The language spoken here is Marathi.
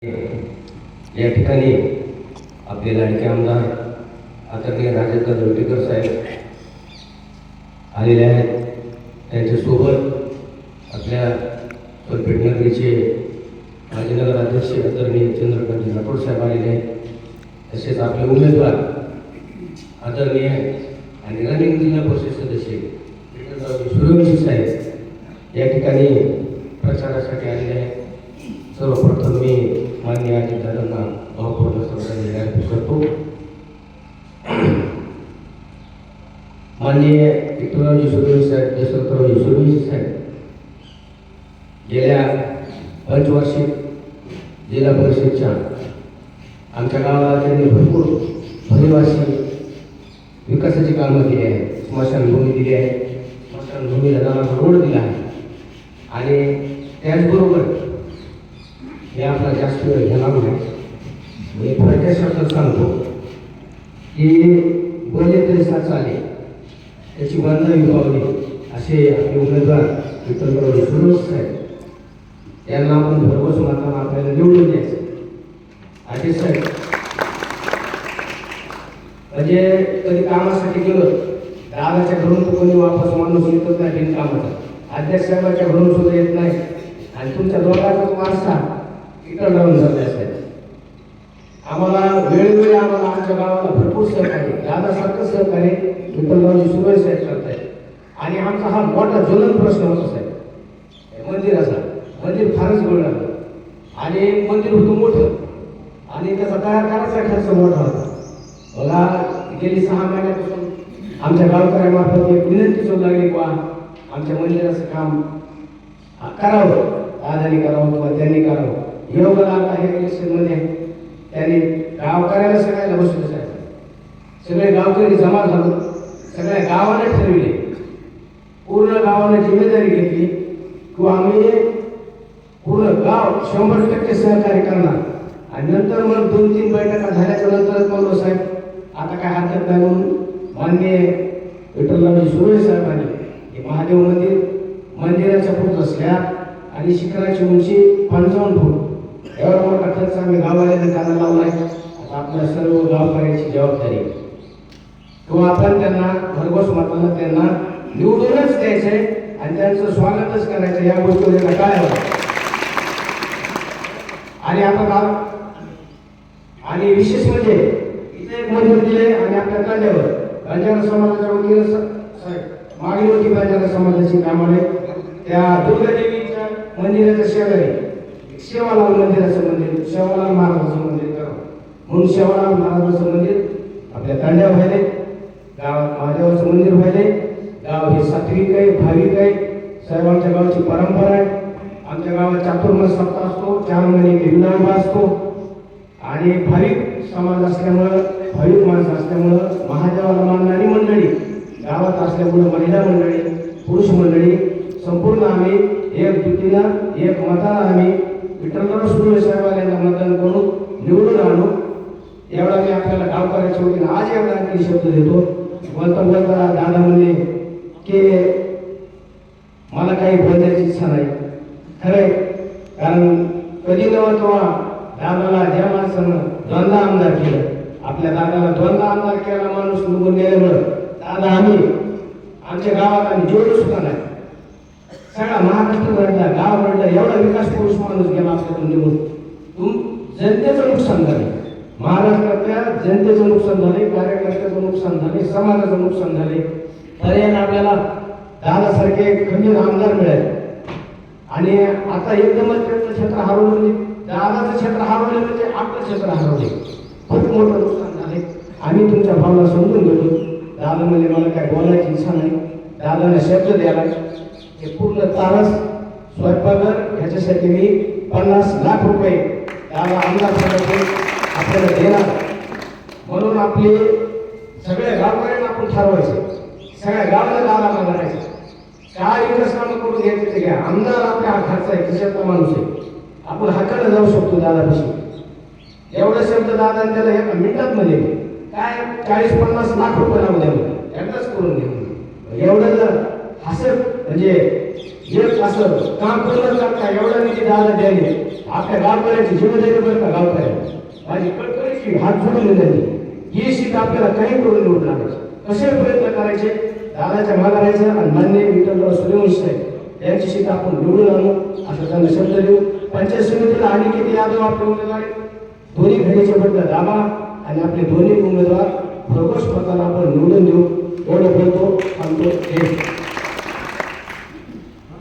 या ठिकाणी आपले लाडके आमदार आदरणीय राजेंद्र लोटेकर साहेब आलेले आहेत. त्यांच्यासोबत आपल्या सोनपेठ नगरीचे माजी नगराध्यक्ष आदरणीय चंद्रकांत राठोड साहेब आलेले आहेत. तसेच आपले उमेदवार आदरणीय आणि रनिंग जिल्हा परिषद सदस्य सूर्यवंशी साहेब या ठिकाणी प्रचारासाठी आलेले आहेत. सर्वप्रथम मी माननीय अजितदादांना भावपूर्ण श्रद्धांजली अर्पण करतो. माननीय विठ्ठलरावजी सूर्यवंशी साहेब, दशरथरावजी सूर्यवंशी साहेब गेल्या पंचवार्षिक जिल्हा परिषदच्या आमच्या गावाला त्यांनी भरपूर भरवाशी विकासाची कामं केली आहेत. स्मशानभूमी दिली आहे, स्मशानभूमीला जाणारा रोड दिला आहे. आणि त्याचबरोबर हे आपला जास्त वेळ घेणार नाही, मी थोड्या शब्दात सांगतो की बोलले तरी साथ आले त्याची बंद विभावली असे आपले उमेदवार विठ्ठलरावजी सूर्यवंशी साहेब यांना आपण भरघोस मतांना आपल्याला निवडून द्यायचं. अजित साहेब म्हणजे कधी कामासाठी गेलो दादाच्या घरून तर कोणी वापस माणूस येतच नाही बिनकामाचा. अध्यक्ष साहेबाच्या घरून सुद्धा येत नाही. आणि तुमच्या दोघांचा वारसा इकडं जाऊन झाले असेल. आम्हाला वेळोवेळी आमच्या गावाला भरपूर सहकार्य, दादासारखं सहकार्य विठ्ठलरावजी सूर्यवंशी साहेब करतायत. आणि आमचा हा मोठा ज्वलंत प्रश्न होता साहेब मंदिराचा. मंदिर फारच गोळलं आणि मंदिर होतं मोठं आणि त्याचा तयार करायचा खर्च मोठा होता. मला गेली 6 महिन्यापासून आमच्या गावकऱ्यामार्फत एक विनंती होऊ लागली किंवा आमच्या मंदिराचं काम करावं, दादानी करावं किंवा त्यांनी करावं. योग लागला हे इलेक्शनमध्ये त्यांनी गावकऱ्याला सगळ्याला बसवलं साहेब. सगळे गावकरी जमा झालो, सगळ्या गावाने ठरविले, पूर्ण गावाने जिम्मेदारी घेतली किंवा आम्ही पूर्ण गाव 100% सहकार्य करणार. आणि नंतर मग 2-3 बैठका झाल्याच्या नंतरच म्हणलो साहेब आता काय हरकत नाही म्हणून माननीय विठ्ठलरावजी सूर्यवंशी साहेबांनी हे महादेव मंदिराच्या पुढचा स्लॅब आणि शिखराची उंची 55 फूट एवढा मोठा खर्च आम्ही गाववाल्यांना त्यांना लावला आहे. आता आपल्या सर्व गावकऱ्यांची जबाबदारी किंवा आपण त्यांना भरघोस मतांना त्यांना निवडूनच द्यायचंय आणि त्यांचं स्वागतच करायचं. या गोष्टीवर काय आणि आता गाव आणि विशेष म्हणजे इथे एक मंदिर दिले आणि आपल्या कांद्यावर बंजारा समाजाच्या वतीनं मागणी होती बंजारा समाजाची कामाने त्या दुर्गादेवीच्या मंदिराच्या शेजारी शेवालाल मंदिराचं मंदिर, शेवालाल महाराजाचं मंदिर करावं म्हणून शेवालाल महाराजाचं मंदिर आपल्या तांड्यावर व्हायले. गावात महादेवाचं मंदिर व्हायले. गाव हे सात्विक आहे, भाविक आहे. साहेबांच्या गावाची परंपरा आहे. आमच्या गावात चातुर्मास सप्ताह असतो, 4 महिने विवाह असतो. आणि भाविक समाज असल्यामुळं, भाविक माणसं असल्यामुळं महादेवाला मानणारी मंडळी गावात असल्यामुळं महिला मंडळी, पुरुष मंडळी संपूर्ण आम्ही एक जुटीनं एक मतानं आम्ही विठ्ठलराव सूर्यवंशी साहेबांना मतदान करून निवडून आणू. एवढा मी आपल्याला गावकऱ्याच्या वतीनं आज एवढा आणखी शब्द देतो. बोलता बोलता दादा म्हणले की मला काही बोलण्याची इच्छा नाही. खरंय, कारण कधी नव्हा तेव्हा दादाला ज्या माणसानं द्वंद्व आमदार केलं, आपल्या दादाला द्वंद्व आमदार केला माणूस निवडून गेल्यामुळं दादा आम्ही आमच्या गावात आम्ही जेवढं सुद्धा नाही, सगळा महाराष्ट्र रडला, गाव रडला, एवढा विकास पुरुष माणूस गेला आपल्याकडून निवडून. जनतेचं नुकसान झाले, महाराष्ट्रातल्या जनतेचं नुकसान झाले, कार्यकर्त्याचं नुकसान झाले, समाजाचं नुकसान झाले. पर्याय आपल्याला दादासारखे खंबीर आमदार मिळाले. आणि आता एकदमच त्यांचं क्षेत्र हरवलं म्हणजे दादाचं क्षेत्र हरवलं म्हणजे आपलं क्षेत्र हरवले. खूप मोठं नुकसान झाले. आम्ही तुमच्या भावना समजून घेतो. दादा म्हणजे मला काय बोलायची इच्छा नाही. दादाने शब्द द्यायला हे पूर्ण तारस स्वयंपाकघर ह्याच्यासाठी मी 50 लाख रुपये दादा आमदार आपल्याला देणार. म्हणून आपले सगळ्या गावकऱ्यांना आपण ठरवायचं, सगळ्या गावाला दादाला करायचं. काय विकास कामं करून घ्यायचे ते घ्या. आमदार आपल्या हा खर्च आहे, खिशातला माणूस आहे. आपण हाताने जाऊ शकतो दादापाशी. एवढं शब्द दादा त्याला एका मिनिटात मध्ये काय 40-50 लाख रुपये लागू द्या, एकदाच करून घ्या. एवढं जर हसत म्हणजे एक असं काम पूर्ण करता एवढा निधी दादा द्यायला आपल्या गावकऱ्याची जिम्मेदारी बरं का गावकऱ्या माझी कळकळीची हात जोडून दिली ही सीट आपल्याला काही करून निवडून आणायची कसे प्रयत्न करायचे दादाच्या मागायचं आणि मान्य विठ्ठलराव सूर्यवंशी साहेब यांची सीट आपण निवडून आणू असं त्यांना शब्द देऊ पंचायत समितीला आणि किती यादव आपले उमेदवार दोन्ही घडीचे बदल दाबा आणि आपले दोन्ही उमेदवार भरघोस मतांना आपण निवडून देऊ एवढं बोलतो सांगतो